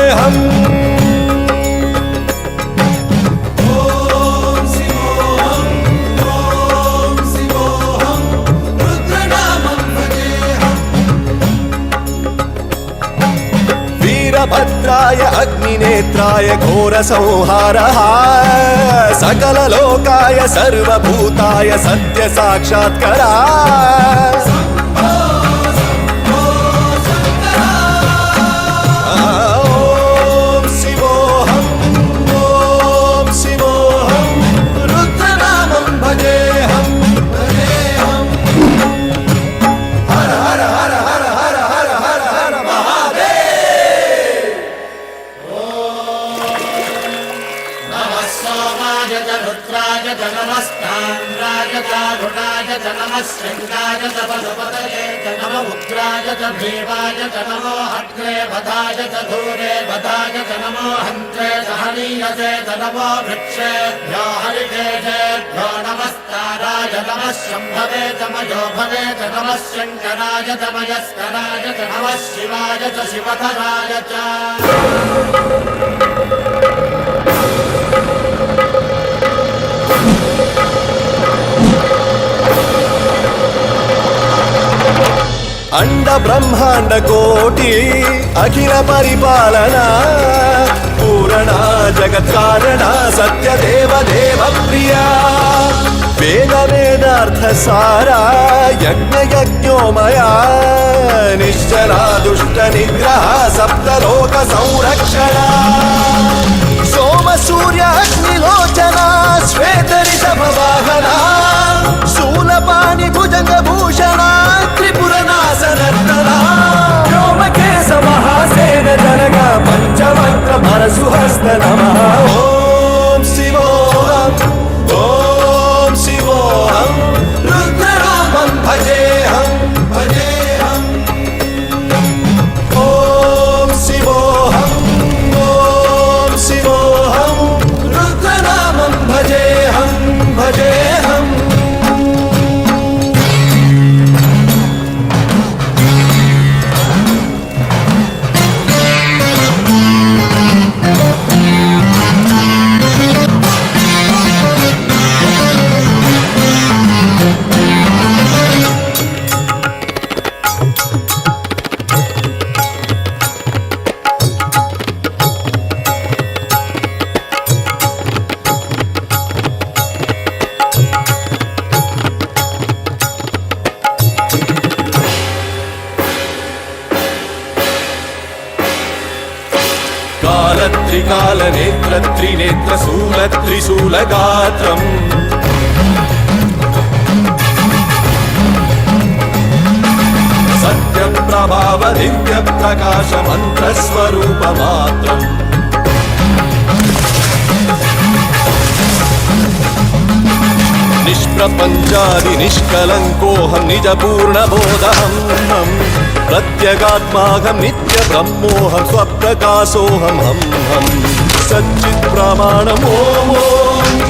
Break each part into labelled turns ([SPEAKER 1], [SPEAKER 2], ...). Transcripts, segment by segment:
[SPEAKER 1] भजेऽहम् वीरभद्राय अग्निनेत्राय घोरसंहारः सकललोकाय सर्वभूताय सत्यसाक्षात्करः
[SPEAKER 2] शृंगाय च पशुपतये च नमो उग्राय च भीमाय च नमो हत्रे वधाय च धूरे वधाय च नमो हन्त्रे च हनीयसे च नमो वृक्षेभ्यो हरिकेशेभ्यो नमस्काराय नमः शम्भवे च मयो भवे च नमः शङ्कराय च मयस्कराय च नमः शिवाय च शिवधराय च अंड ब्रह्मांड कोटि अखिल परिपालना पूरणा जगत्कारणा सत्यदेव देव प्रिया वेद वेदार्थ सारा यज्ञ यज्ञोमया निश्चला दुष्ट निग्रह सप्तलोक संरक्षणा सोम सूर्य अग्निलोचना श्वेत ऋषभ वाहना शूलपाणि भुजंग भूषणा त्रिपुरनाशनर्तना व्योमकेश महासेन जनक पंचवक्त्र परशुहस्त नमः ओम शिवोऽहम् ओम शिवोऽहम् रुद्रनामं भजेऽहम् भजेऽहम् ओम शिवोऽहम् ओम शिवोऽहम् रुद्रनामं भजेऽहम् भजेऽहम् त्रिकाल नेत्र त्रिनेत्र शूल त्रिशूल गात्रम् सत्य प्रभाव दिव्य प्रकाश मंत्र स्वरूप मात्रम् निष्प्रपंचादि निष्कलंकोऽहं निज पूर्ण बोधहम् प्रत्यगात्माहं नित्य ब्रह्मोऽहं स्वप्रकाशोऽहम् हम सच्चित् प्रमाणम् ओम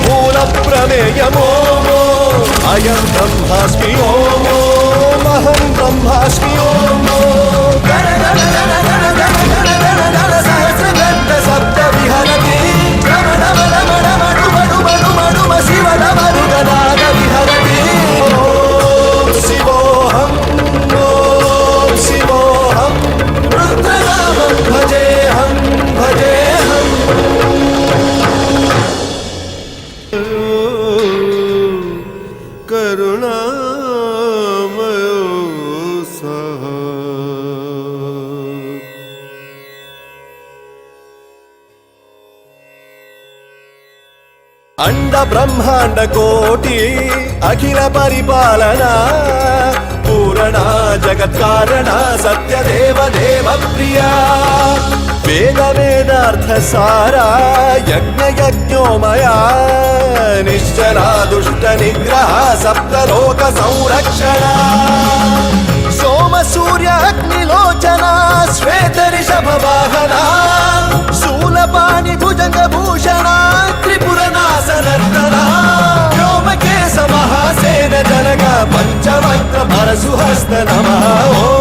[SPEAKER 2] मूल प्रमेयम् ओम अयं ब्रह्मास्मि ओम अहं ब्रह्मास्मि ओम सहस्रगन्ध सप्त विहरति शिव नमरुगनाद विहरति ओम शिवोऽहम् ओम शिवोऽहम् रुद्रनामं भजेऽहम् भजेऽहम् करुणामयो सः अंड ब्रह्मांड कोटि अखिल परिपालना पूरणा जगत्कारणा सत्यदेव देव प्रिया वेद वेदार्थ सारा यज्ञ यज्ञोमया निश्चला दुष्ट निग्रह सप्तलोक संरक्षणा सोम सूर्य अग्निलोचना श्वेत ऋषभ वाहना शूलपाणि भुजंग भूषणा त्रिपुरनाशनर्तना व्योमकेश महासेन जनक पंचवक्त्र परशुहस्त नमः।